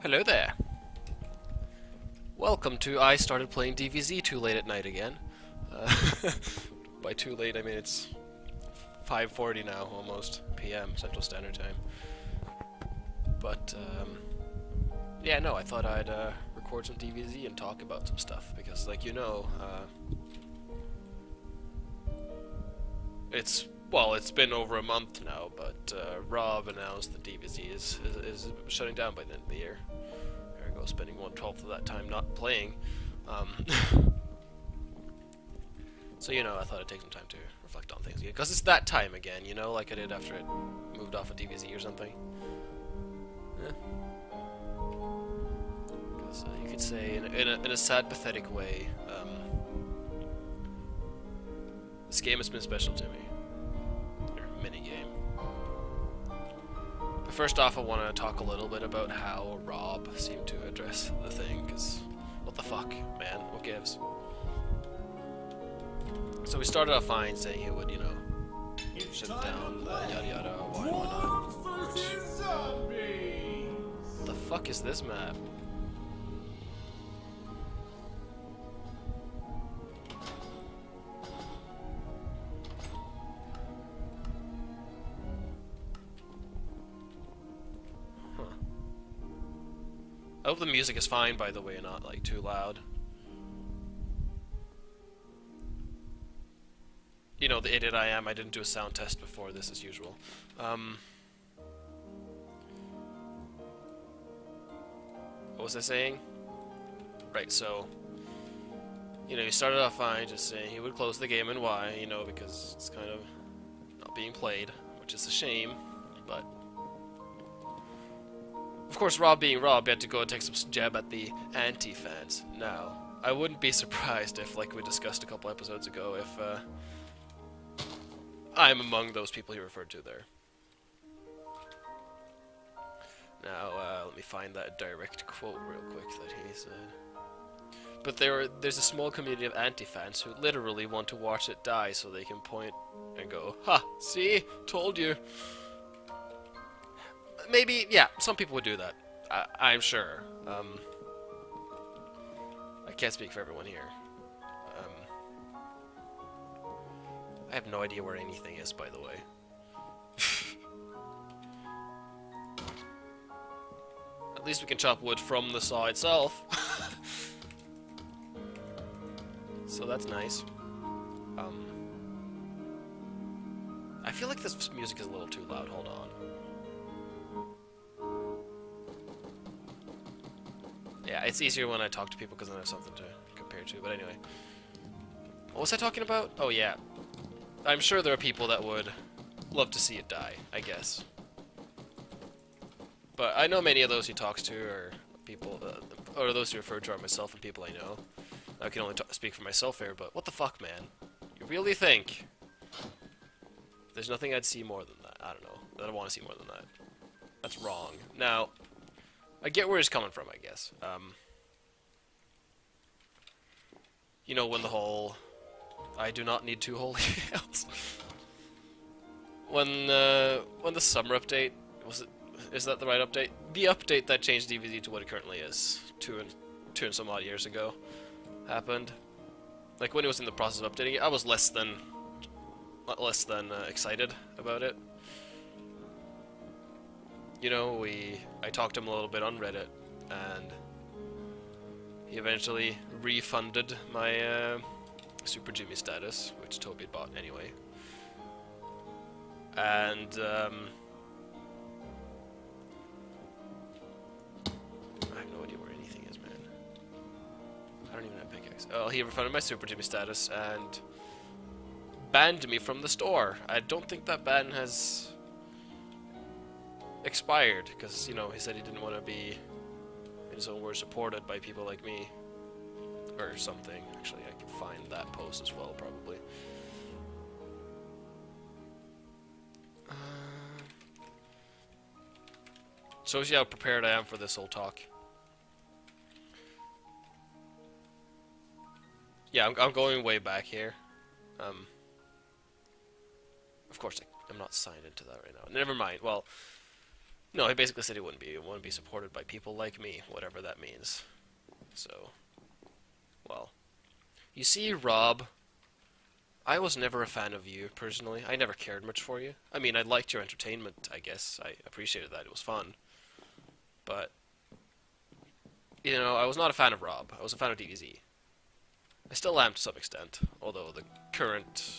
Hello there. Welcome to I started playing DVZ too late at night again. Uh, by too late, I mean it's 5:40 now, almost p.m. Central Standard Time. But yeah, no, I thought I'd record some DVZ and talk about some stuff because, like it's been over a month now, but Rob announced that DVZ is shutting down by the end of the year. There I go, spending 1/12 of that time not playing. So I thought I'd take some time to reflect on things again, because it's that time again, like I did after it moved off of DVZ or something. Yeah. Because you could say, in a sad, pathetic way, this game has been special to me. Minigame. But first off, I want to talk a little bit about how Rob seemed to address the thing, because what the fuck, man? What gives? So we started off fine, saying he would, shut it down, yada yada, why not? What the fuck is this map? I hope the music is fine, by the way, not like too loud. The idiot I am, I didn't do a sound test before this as usual. What was I saying? Right, so, you started off fine, just saying he would close the game and why, because it's kind of not being played, which is a shame, but of course, Rob being Rob, he had to go and take some jab at the anti-fans. Now, I wouldn't be surprised if, like we discussed a couple episodes ago, if I'm among those people he referred to there. Now, let me find that direct quote real quick that he said. But there's a small community of anti-fans who literally want to watch it die so they can point and go, "Ha! See? Told you!" Maybe, yeah, some people would do that. I'm sure. I can't speak for everyone here. I have no idea where anything is, by the way. At least we can chop wood from the saw itself. So that's nice. I feel like this music is a little too loud. Hold on. Yeah, it's easier when I talk to people because then I have something to compare to. But anyway. What was I talking about? Oh, yeah. I'm sure there are people that would love to see it die, I guess. But I know many of those he talks to are people, or those who refer to are myself and people I know. I can only speak for myself here, but what the fuck, man? You really think there's nothing I'd see more than that? I don't know. That I want to see more than that. That's wrong. Now, I get where he's coming from, I guess. When the whole I do not need two holy hails. When the summer update, is that the right update? The update that changed DVZ to what it currently is, two and some odd years ago, happened. Like when it was in the process of updating it, I was less than excited about it. I talked to him a little bit on Reddit, and he eventually refunded my Super Jimmy status, which Toby had bought anyway. And I have no idea where anything is, man. I don't even have pickaxe. Oh, he refunded my Super Jimmy status and banned me from the store. I don't think that ban has expired, because, he said he didn't want to be, in his own words, supported by people like me. Or something. Actually, I can find that post as well, probably. So see how prepared I am for this whole talk. Yeah, I'm going way back here. Of course, I'm not signed into that right now. Never mind. Well, No, he basically said he wouldn't want to be supported by people like me, whatever that means. So, well, you see, Rob, I was never a fan of you personally. I never cared much for you. I mean, I liked your entertainment, I guess. I appreciated that. It was fun. But, you know, I was not a fan of Rob. I was a fan of DBZ. I still am to some extent, although the current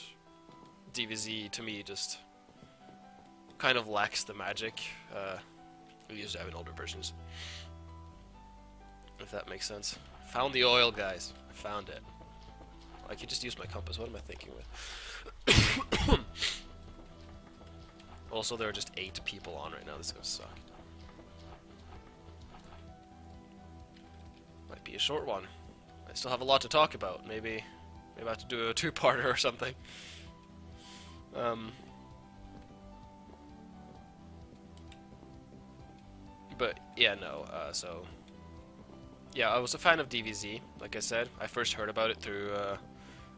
DBZ to me just kind of lacks the magic. We used to have in older versions. If that makes sense. Found the oil, guys. I found it. I could just use my compass. What am I thinking with? Also, there are just 8 people on right now. This is gonna suck. Might be a short one. I still have a lot to talk about. Maybe I have to do a 2-parter or something. But yeah, no. So yeah, I was a fan of DBZ. Like I said, I first heard about it through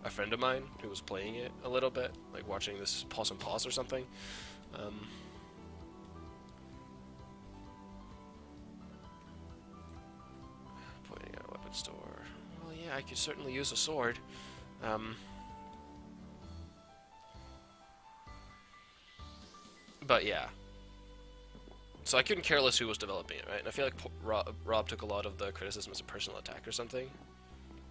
a friend of mine who was playing it a little bit, like watching this Pause and Pause or something. Pointing at a weapon store. Well, yeah, I could certainly use a sword. But yeah. So I couldn't care less who was developing it, right? And I feel like Rob took a lot of the criticism as a personal attack or something.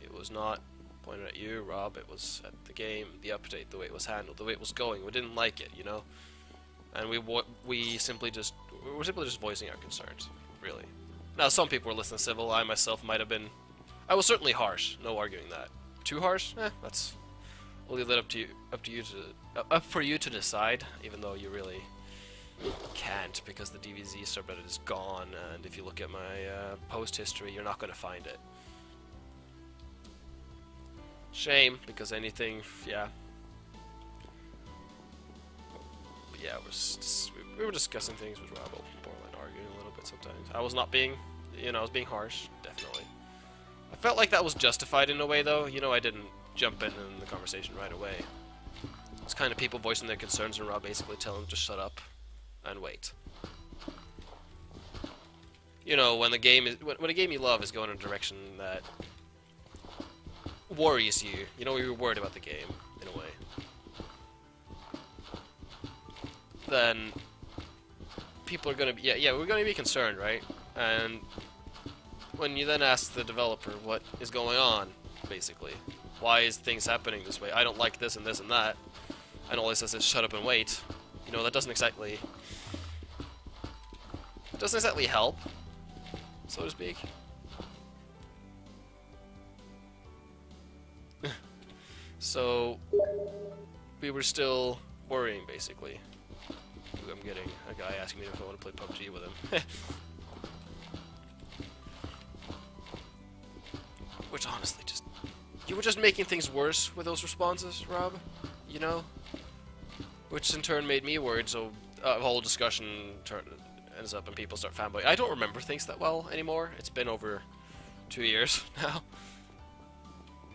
It was not pointed at you, Rob. It was at the game, the update, the way it was handled, the way it was going. We didn't like it, you know. And we're simply just voicing our concerns, really. Now, some people were listening civil. I myself might have been. I was certainly harsh. No arguing that. Too harsh? That's. We'll leave that up for you to decide. Even though you really can't, because the DBZ subreddit is gone, and if you look at my post history, you're not going to find it. Shame, because anything, yeah. But yeah, we were discussing things with Ramble, borderline arguing a little bit sometimes. I was not being, you know, I was being harsh, definitely. I felt like that was justified in a way, though. You know, I didn't jump in the conversation right away. It's kind of people voicing their concerns, and Rob basically telling them to shut up and wait. You know, when a game you love is going in a direction that worries you, you know, you're worried about the game in a way, then people are gonna be we're gonna be concerned, right? And when you then ask the developer what is going on, basically, why is things happening this way? I don't like this and this and that, and all it says is shut up and wait. You know, that doesn't exactly help, so to speak. So we were still worrying, basically. Ooh, I'm getting a guy asking me if I want to play PUBG with him. Which honestly, you were just making things worse with those responses, Rob. You know? Which in turn made me worried, so a whole discussion ends up and people start fanboying. I don't remember things that well anymore. It's been over 2 years now.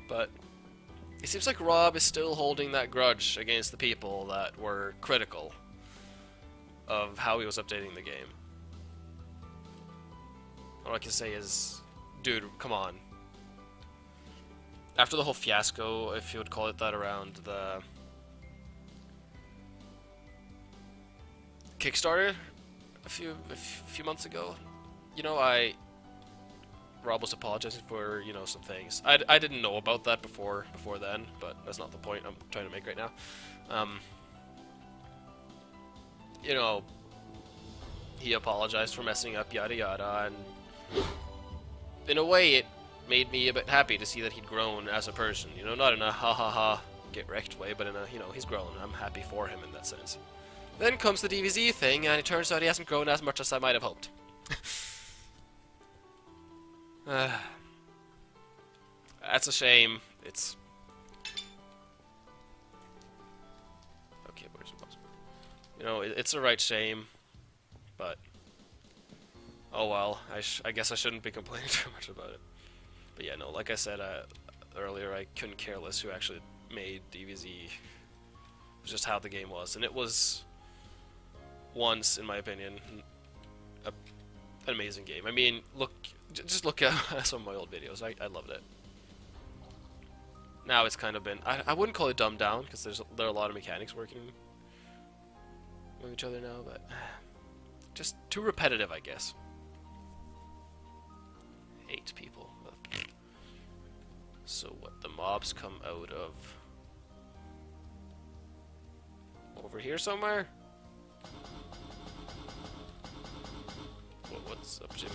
But it seems like Rob is still holding that grudge against the people that were critical of how he was updating the game. All I can say is, dude, come on. After the whole fiasco, if you would call it that, around the Kickstarter a few months ago, you know, Rob was apologizing for, you know, some things. I didn't know about that before then, but that's not the point I'm trying to make right now. You know, he apologized for messing up, yada yada, and in a way it made me a bit happy to see that he'd grown as a person. You know, not in a ha ha ha get wrecked way, but in a, you know, he's grown. I'm happy for him in that sense. Then comes the DBZ thing, and it turns out he hasn't grown as much as I might have hoped. That's a shame. It's okay. Where's the mouse? You know, it's a right shame, but oh well. I guess I shouldn't be complaining too much about it. But yeah, no. Like I said earlier, I couldn't care less who actually made DBZ. It was just how the game was, and it was once, in my opinion, an amazing game. I mean, just look at some of my old videos. I loved it. Now it's kind of been, I wouldn't call it dumbed down, because there are a lot of mechanics working with each other now, but just too repetitive, I guess. 8 people. So what, the mobs come out of over here somewhere? What's up, Jimmy?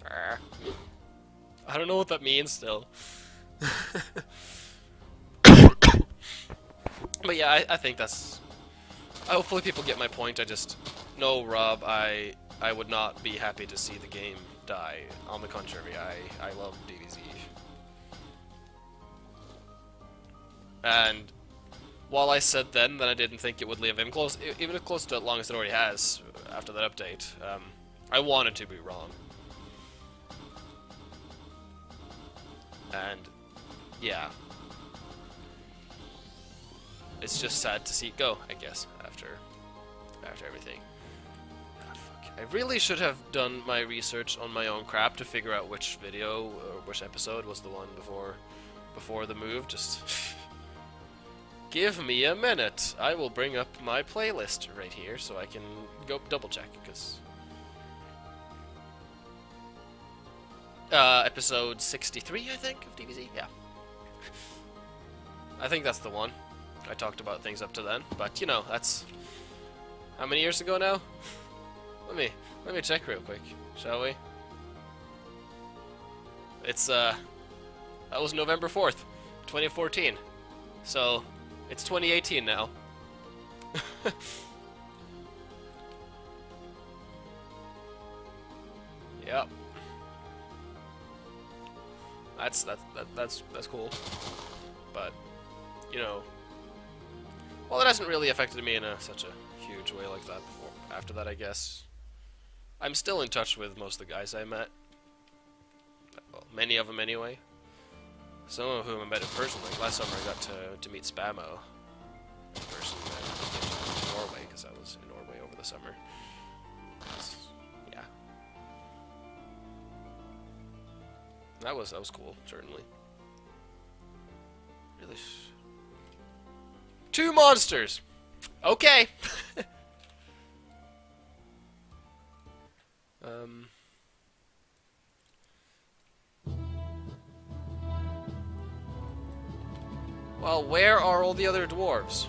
I don't know what that means still. But yeah, I think that's... Hopefully people get my point. I just... No, Rob, I would not be happy to see the game die. On the contrary, I love DBZ. And while I said then that I didn't think it would live even close to as long as it already has after that update, I wanted to be wrong. And yeah, it's just sad to see it go, I guess, after everything. Ah, fuck. I really should have done my research on my own crap to figure out which video or which episode was the one before the move. Just give me a minute. I will bring up my playlist right here so I can go double check, because episode 63, I think, of DBZ. Yeah, I think that's the one. I talked about things up to then, but you know, that's how many years ago now? Let me check real quick, shall we? It's that was November 4th, 2014. So it's 2018 now. Yep. That's cool. But you know, well, it hasn't really affected me in such a huge way like that before. After that, I guess I'm still in touch with most of the guys I met. Well, many of them anyway. Some of whom I met in person. Like last summer, I got to meet Spamo in person in Norway, because I was in Norway over the summer. Yeah, that was cool, certainly. Really. 2 monsters. Okay. Well, where are all the other dwarves?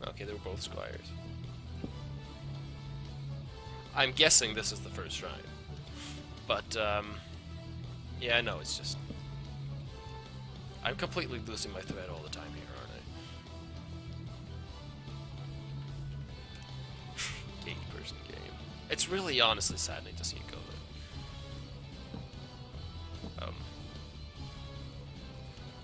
Okay, they were both squires. I'm guessing this is the first shrine. But, yeah, no, it's just... I'm completely losing my thread all the time here, aren't I? 8-person game. It's really honestly saddening to see it go there.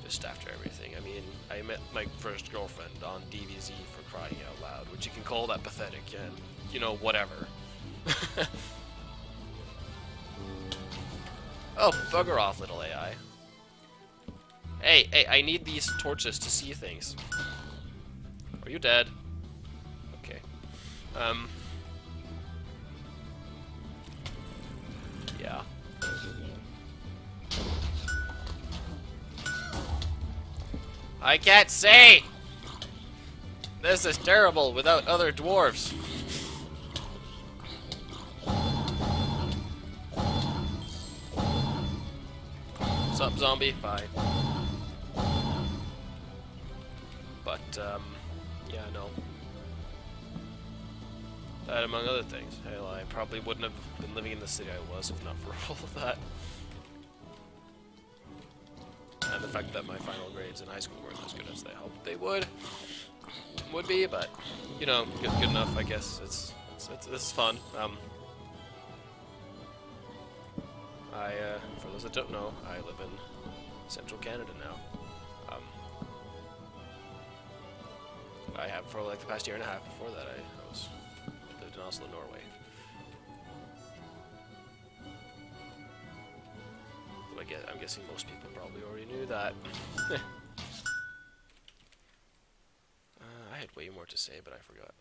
Just after everything. I mean, I met my first girlfriend on DBZ, for crying out loud, which you can call that pathetic, and, you know, whatever. Oh, bugger off, little AI. Hey, I need these torches to see things. Are you dead? Okay. Yeah. I can't see! This is terrible without other dwarves. What's up, zombie? Bye. But, yeah, no. That, among other things. Hell, I probably wouldn't have been living in the city I was if not for all of that. And the fact that my final grades in high school weren't as good as they hoped they would be, but, you know, good enough, I guess. It's fun. For those that don't know, I live in central Canada now. I have for like the past year and a half. Before that, I lived in Oslo, Norway. Like I'm guessing most people probably already knew that. I had way more to say, but I forgot.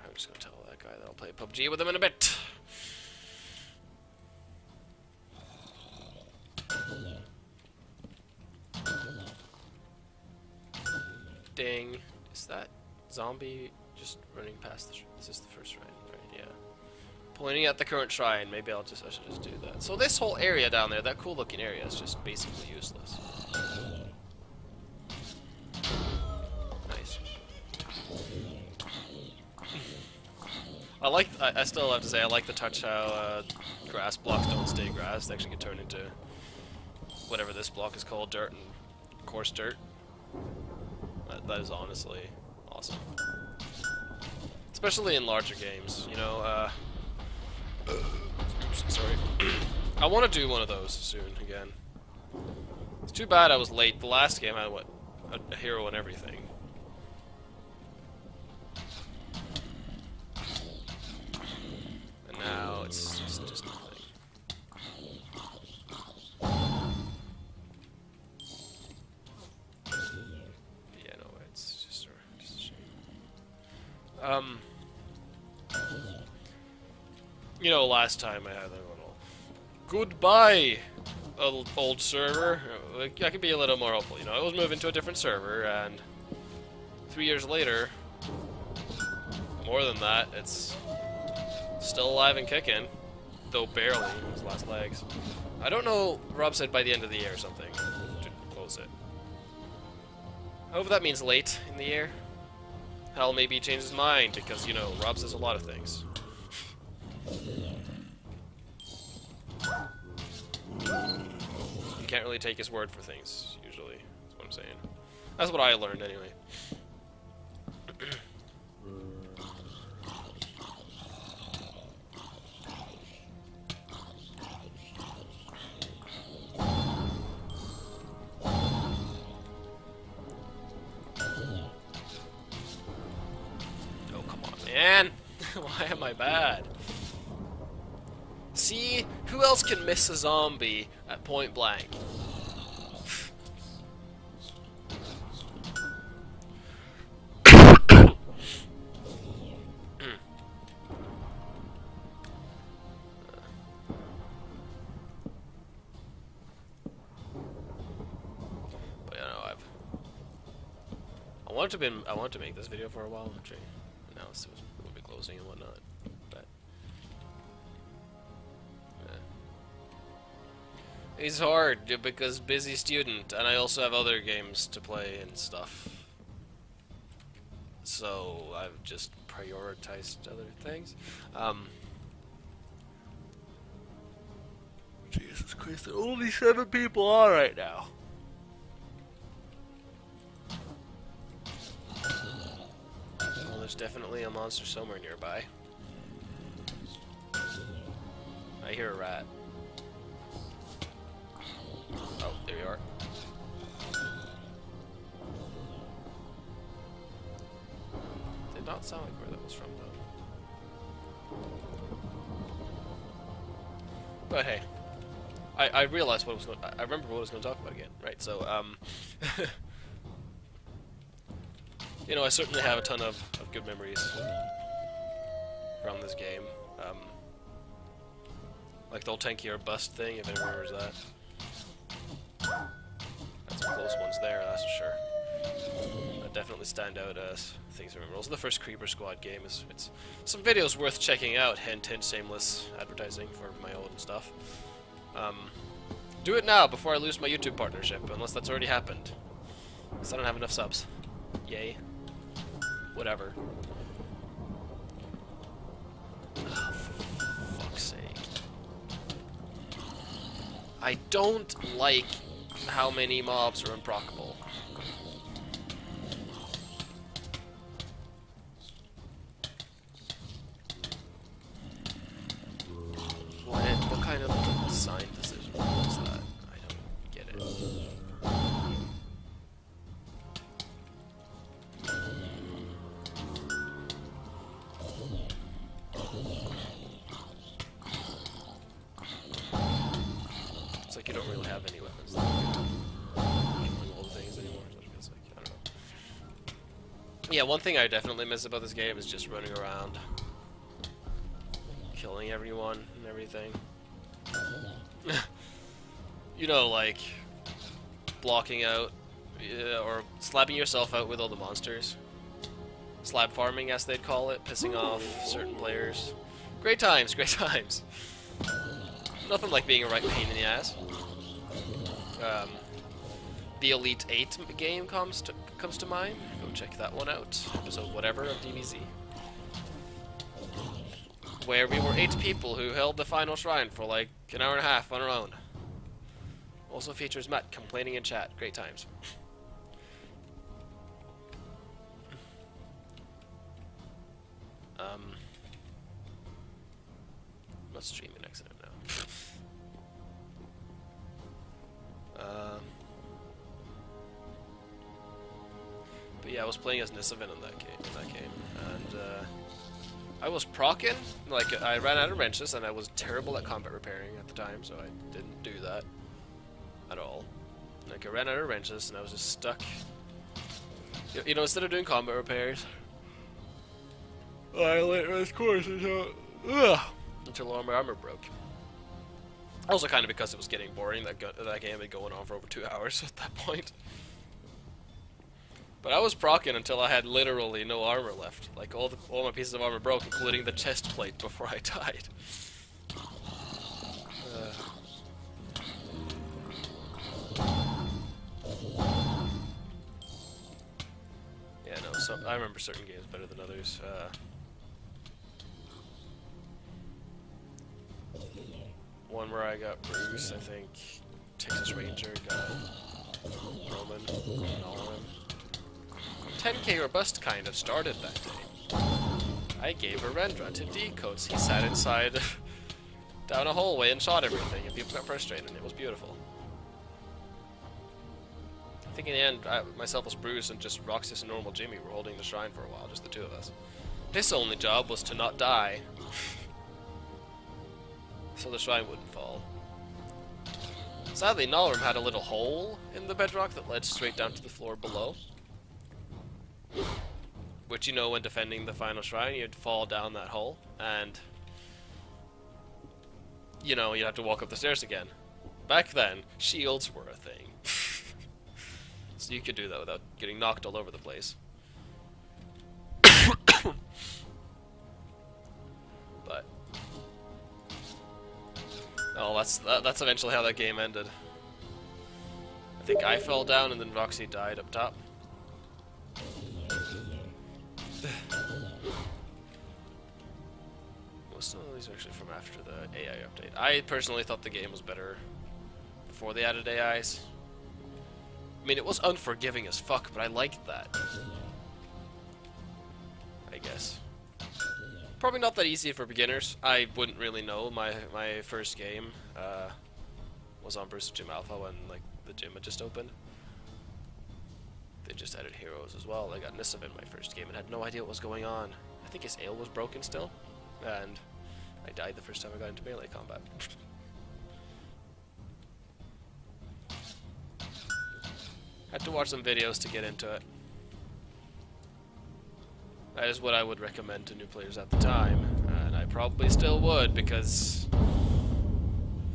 I'm just gonna tell that guy that I'll play PUBG with him in a bit. Ding. Is that zombie just running past the is this the first shrine? Right, yeah. Pointing at the current shrine. Maybe I should just do that. So this whole area down there, that cool looking area, is just basically useless. Nice. I still have to say, I like the touch how grass blocks don't stay grass. They actually get turned into whatever this block is called, dirt and coarse dirt. That is honestly awesome. Especially in larger games, you know, oops, sorry. I want to do one of those soon again. It's too bad I was late. The last game I had, what, a hero and everything. And now it's just nothing. Yeah, no, it's just a shame. You know, last time I had a little goodbye, old server. I could be a little more hopeful. You know, I was moving to a different server, and 3 years later, more than that, it's still alive and kicking, though barely in his last legs. I don't know. Rob said by the end of the year or something to close it. I hope that means late in the year. Hell, maybe he changed his mind because, you know, Rob says a lot of things. You can't really take his word for things, usually. That's what I'm saying. That's what I learned, anyway. Oh, come on, man! Why am I bad? See? Who else can miss a zombie at point blank? But you know, I wanted to make this video for a while, actually. Now it will be closing and whatnot. But it's hard because busy student, and I also have other games to play and stuff. So I've just prioritized other things. Jesus Christ, there are only 7 people on right now. Well, there's definitely a monster somewhere nearby. I hear a rat. Oh, there you are. Did not sound like where that was from, though. But hey, I realized what I was going. I remember what I was going to talk about again, right? So, you know, I certainly have a ton of good memories from this game. Like the old tanky or bust thing, if anyone remembers that. That's some close ones there, that's for sure. That definitely stand out as things I remember. Also, the first Creeper Squad game it's some videos worth checking out. Hint, hint, shameless advertising for my old stuff. Do it now before I lose my YouTube partnership, unless that's already happened. Because I don't have enough subs. Yay. Whatever. Oh, for fuck's sake. I don't like how many mobs are unproccable. What kind of design decision was that? I don't get it. like you don't really have any weapons that are killing all the things anymore. So it feels like, I don't know. Yeah, one thing I definitely miss about this game is just running around, killing everyone and everything. You know, like blocking out, or slabbing yourself out with all the monsters. Slab farming, as they'd call it, pissing off certain players. Great times, great times. Nothing like being a right pain in the ass. The Elite 8 game comes to mind. Go check that one out. Episode whatever of DBZ. Where we were 8 people who held the final shrine for like an hour and a half on our own. Also features Matt complaining in chat. Great times. I'm not streaming accident now. But yeah, I was playing as Nisavin in that game, and I was proccing. Like, I ran out of wrenches, and I was terrible at combat repairing at the time, so I didn't do that at all. Like, I ran out of wrenches, and I was just stuck. You know, instead of doing combat repairs, I let this course until all my armor broke. Also, kind of because it was getting boring. That game had been going on for over 2 hours at that point. But I was proccing until I had literally no armor left. Like, all my pieces of armor broke, including the chest plate, before I died. Yeah, no, so I remember certain games better than others. One where I got Bruce, I think. Texas Ranger got Roman, and all of them. 10k or bust kind of started that day. I gave Arendra to Decoats. He sat inside down a hallway and shot everything, and people got frustrated, and it was beautiful. I think in the end, myself as Bruce and just Roxas and normal Jimmy were holding the shrine for a while, just the two of us. His only job was to not die, so the shrine wouldn't fall. Sadly, Nalrim had a little hole in the bedrock that led straight down to the floor below. Which, you know, when defending the final shrine, you'd fall down that hole, and, you know, you'd have to walk up the stairs again. Back then, shields were a thing. So you could do that without getting knocked all over the place. But, oh, that's eventually how that game ended. I think I fell down, and then Roxy died up top. Most of these are actually from after the AI update. I personally thought the game was better before they added AIs. I mean, it was unforgiving as fuck, but I liked that. I guess. Probably not that easy for beginners. I wouldn't really know. My first game was on Bruce Gym Alpha when like the gym had just opened. They just added heroes as well. I got Nissav in my first game and had no idea what was going on. I think his ale was broken still, and I died the first time I got into melee combat. Had to watch some videos to get into it. That is what I would recommend to new players at the time, and I probably still would, because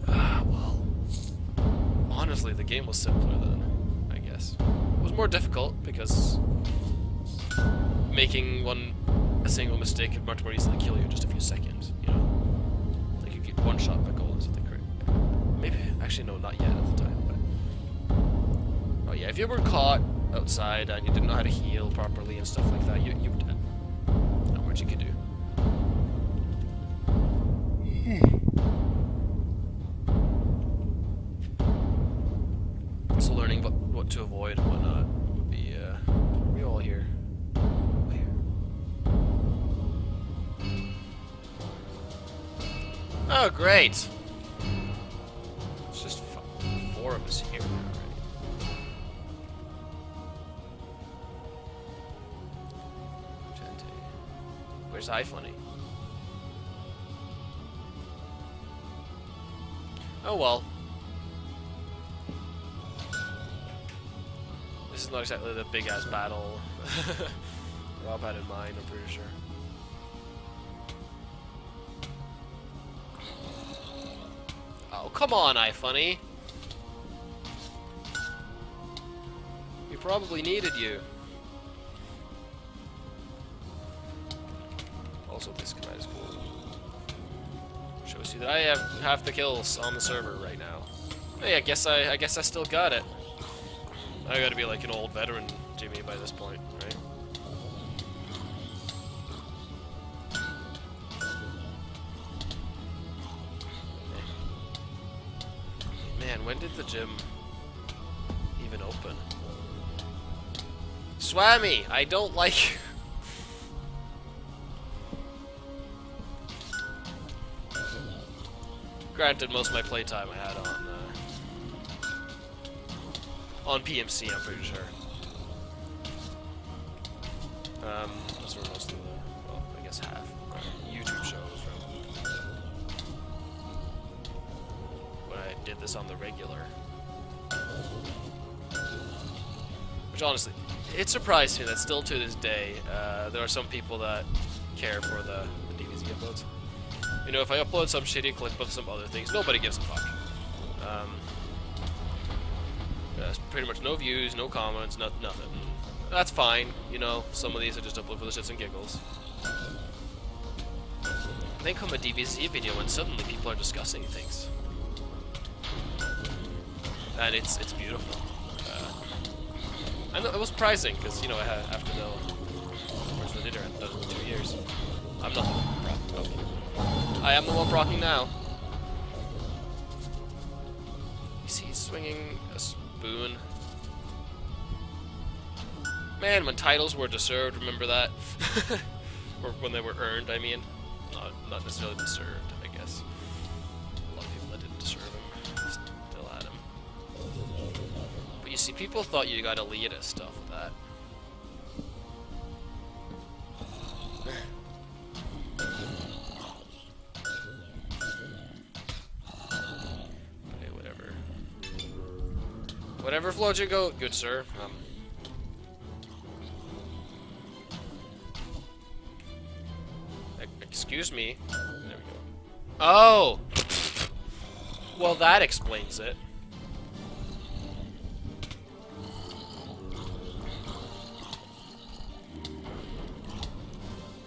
well, honestly, the game was simpler then, I guess. It was more difficult because making a single mistake could much more easily kill you in just a few seconds, you know? Like you get one shot by gold or something crazy. Maybe, actually no, not yet at the time, but oh yeah, if you were caught outside and you didn't know how to heal properly and stuff like that, you were dead. Not much you could do. So learning what to avoid and whatnot would be, we all here. Oh, great! It's just 4 of us here already. Where's iFunny? Oh well. This is not exactly the big-ass battle Rob had in mind, I'm pretty sure. Oh, come on, iFunny. We probably needed you. Also, this command is cool. Shows you that I have half the kills on the server right now. Hey, I guess I still got it. I gotta be like an old veteran Jimmy by this point, right? Man, when did the gym even open? Swammy, I don't like. Granted, most of my playtime I had on PMC, I'm pretty sure. That's where most of the, well, I guess half YouTube shows from. When I did this on the regular. Which honestly, it surprised me that still to this day, there are some people that care for the DBZ uploads. You know, if I upload some shitty clip of some other things, nobody gives a fuck. Pretty much no views, no comments, nothing. That's fine, you know, some of these are just uploaded for the shits and giggles. Then come a DBZ video and suddenly people are discussing things. And it's beautiful. I know, it was surprising, because, you know, I have to know where's the knitter at 2 years. I'm not the one procking. I am the one procking now. You see he's swinging a spoon. Man, when titles were deserved, remember that? Or when they were earned, I mean. Not necessarily deserved, I guess. A lot of people that didn't deserve them still had them. But you see, people thought you got elitist stuff with that. Okay, whatever. Whatever floats your goat, good sir. Excuse me. There we go. Oh! Well, that explains it.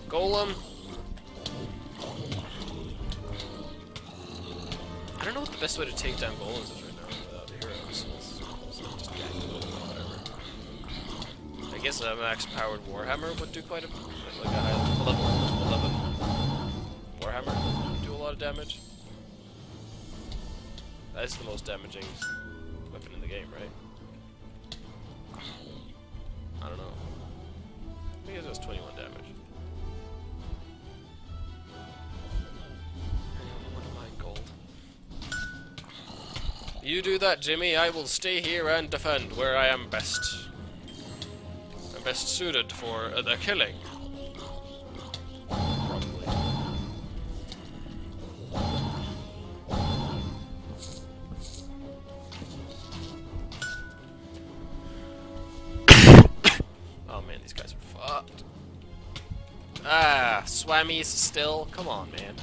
Golem. I don't know what the best way to take down golems is right now without heroes. So just gang them, whatever. I guess a max-powered Warhammer would do quite a... like a level 11 Warhammer would do a lot of damage. That's the most damaging weapon in the game, right? I don't know. I think it does 21 damage. You do that, Jimmy. I will stay here and defend where I am best. I'm best suited for the killing. Probably. Oh man, these guys are fucked. Ah, swammies still? Come on, man.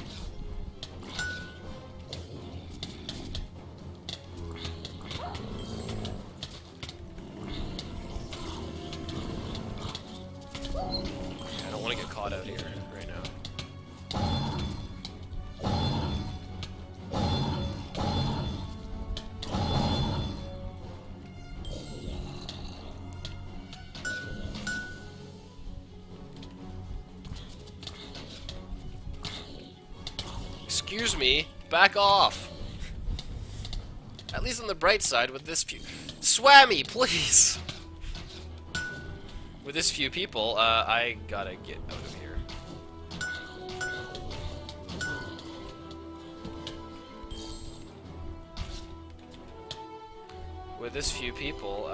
I don't want to get caught out here right now. Excuse me, back off. At least on the bright side with this few. Swammy, please! With this few people, I gotta get out of here. With this few people,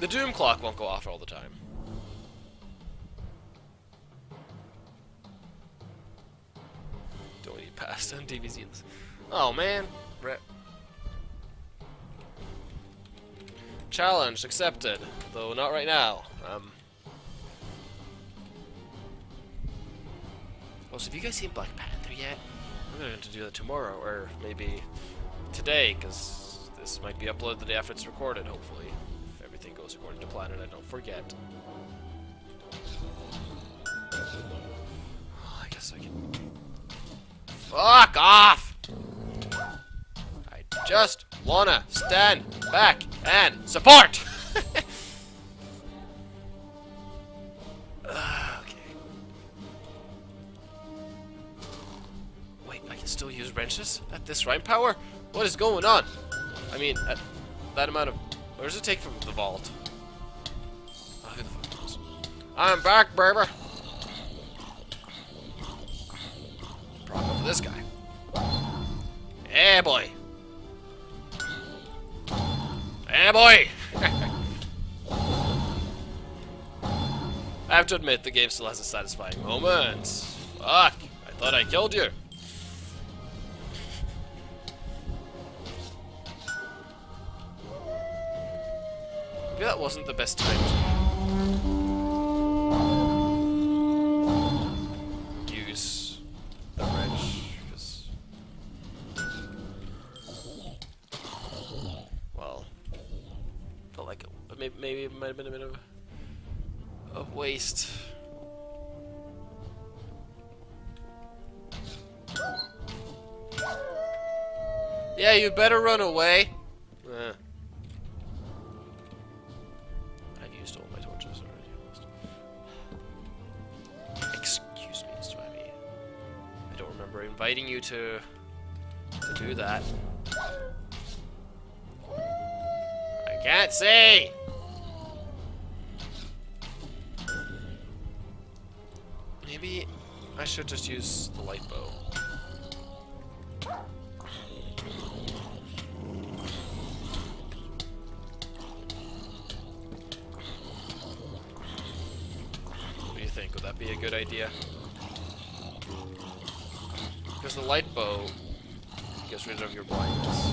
the doom clock won't go off all the time. Don't need path. Stun DBZ. Oh man. Challenge accepted, though not right now. Also, have you guys seen Black Panther yet? I'm going to do that tomorrow, or maybe today, because this might be uploaded the day after it's recorded, hopefully. If everything goes according to plan and I don't forget. Oh, I guess I can... Fuck off! I just wanna stand back and support! Okay. Wait, I can still use wrenches at this rhyme power? What is going on? I mean, at that amount of... Where does it take from the vault? Oh, who the fuck knows? I'm back, baby! Problem for this guy. Hey, boy! Hey, boy! I have to admit, the game still has a satisfying moment. Fuck! I thought I killed you! Maybe that wasn't the best time to use the wrench, because... Well... Felt like maybe it might have been a bit of waste. Yeah, you better run away. I've used all my torches already almost. Excuse me, Swabby. I don't remember inviting you to do that. I can't see! Maybe I should just use the light bow. What do you think? Would that be a good idea? Because the light bow gets rid of your blindness.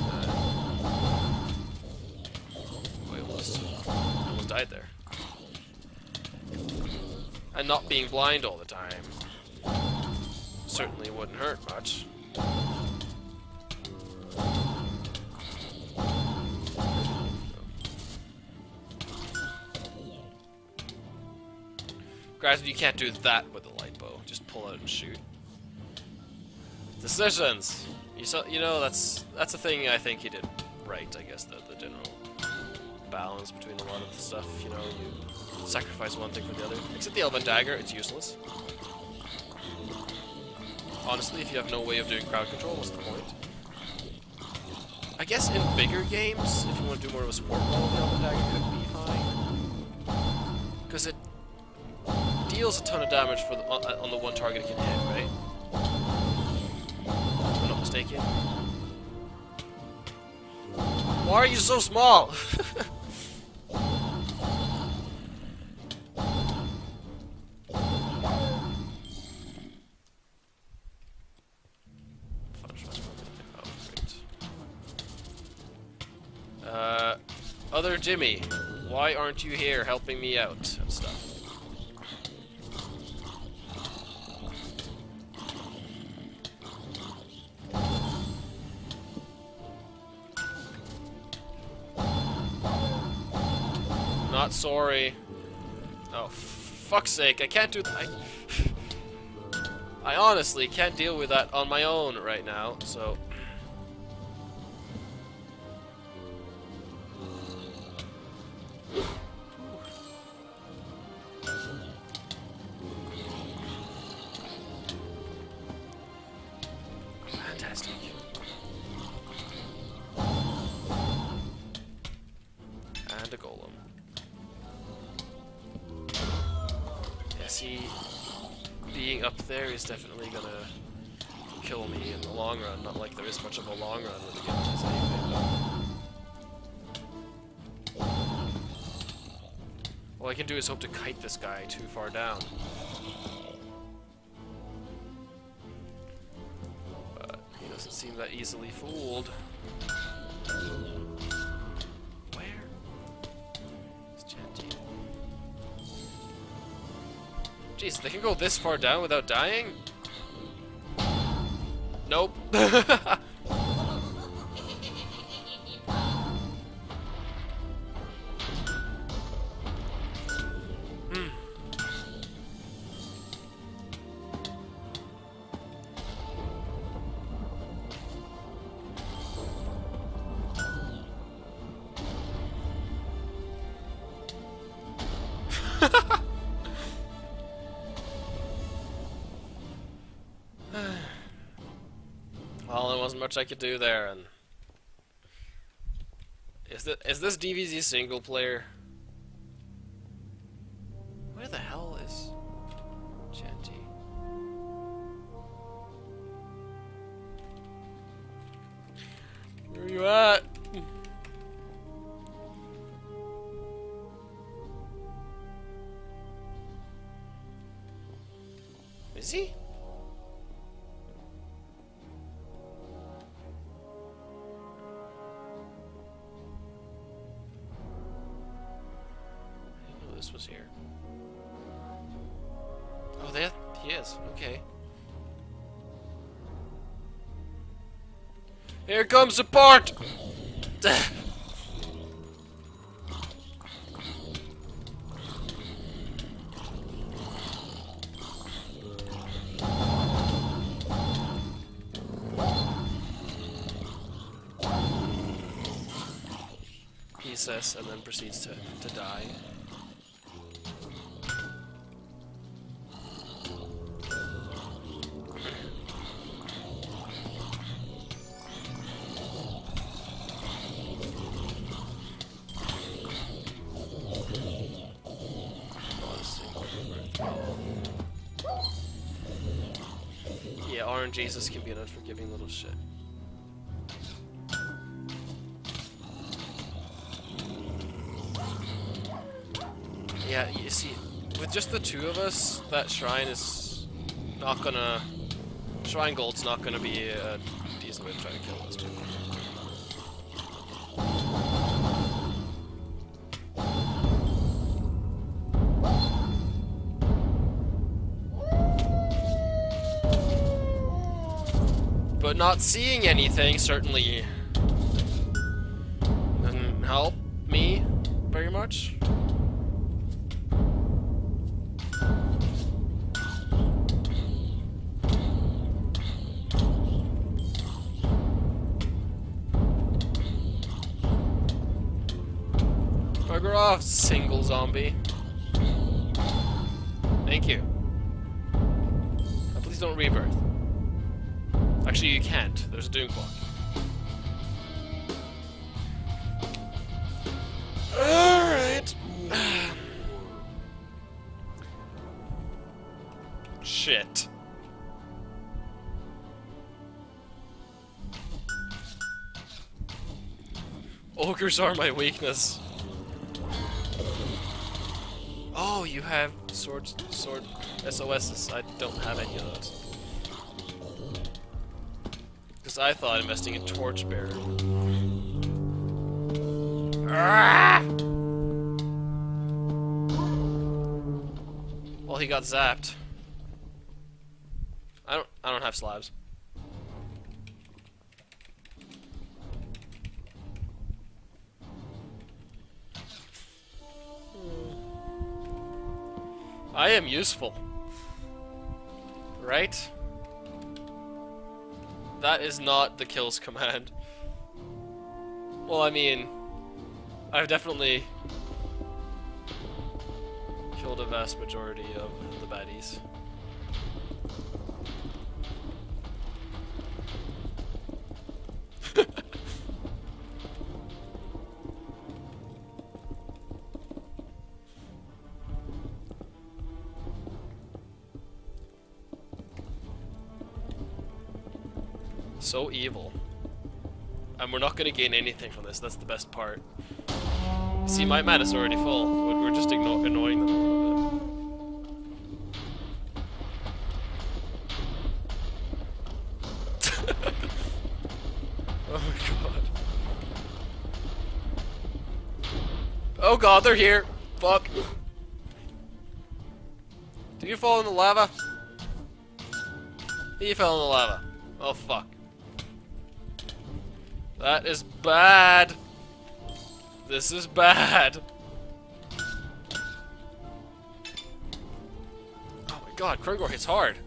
I almost died there. And not being blind all the time certainly wouldn't hurt much. Granted, you can't do that with the light bow. Just pull out and shoot. Decisions. You know, that's a thing I think he did right. I guess the general balance between a lot of the stuff. You know, you sacrifice one thing for the other. Except the Elven Dagger, it's useless. Honestly, if you have no way of doing crowd control, what's the point? I guess in bigger games, if you want to do more of a support role, the Elven Dagger could be fine. Because it deals a ton of damage for on the one target it can hit, right? If I'm not mistaken. Why are you so small? Other Jimmy, why aren't you here helping me out and stuff? Not sorry. Oh, fuck's sake, I can't do that. I honestly can't deal with that on my own right now, so... Fantastic. And a golem. Yeah, see, being up there is definitely gonna kill me in the long run. Not like there is much of a long run with the game is anyway. All I can do is hope to kite this guy too far down. But seem that easily fooled. Where is Chanty? Jeez, they can go this far down without dying? Nope. Well, there wasn't much I could do there, and is this DBZ single player? Where the hell is Chanty? Where are you at? Is he? This was here. Oh, there he is. Okay. Here comes support. He says, and then proceeds to die. Yeah, RNGesus can be an unforgiving little shit. Yeah, you see, with just the two of us, that shrine is not gonna... Shrine Gold's not gonna be a decent way to try to kill those two. But not seeing anything certainly doesn't help me very much. Bugger off, single zombie. Thank you. Now, please don't rebirth. Actually, you can't. There's a doom clock. Alright. Shit. Ogres are my weakness. Oh, you have sword SOSs. I don't have any of those. Because I thought investing in Torchbearer. Ah! Well, he got zapped. I don't have slabs. I am useful. Right? That is not the kills command. Well, I mean, I've definitely killed a vast majority of the baddies. So evil. And we're not going to gain anything from this, that's the best part. See, my mana's already full. We're just annoying them a little bit. Oh my god. Oh god, they're here! Fuck. Did you fall in the lava? He fell in the lava. Oh fuck. That is bad. This is bad. Oh my god, Krungor hits hard.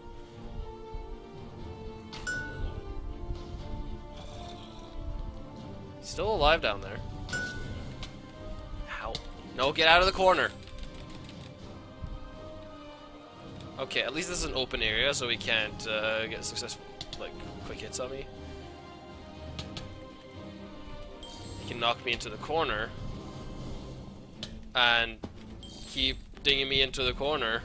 Still alive down there. Ow. No, get out of the corner. Okay, at least this is an open area, so he can't get successful, like, quick hits on me. He can knock me into the corner and keep dinging me into the corner.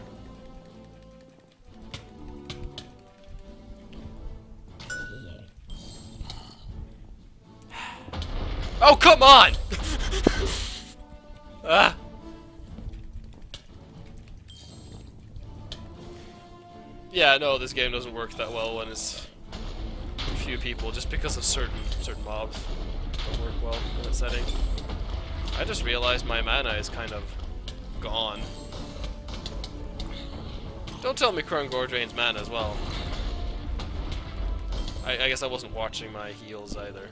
Oh, come on! Ah. Yeah, no, this game doesn't work that well when it's a few people, just because of certain mobs don't work well in that setting. I just realized my mana is kind of gone. Don't tell me Krungor drains mana as well. I guess I wasn't watching my heals either.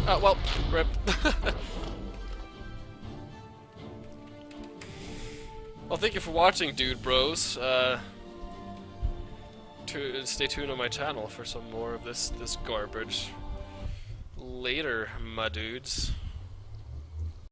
Oh, well, rip. Well, thank you for watching, dude bros. Stay tuned on my channel for some more of this garbage later, my dudes.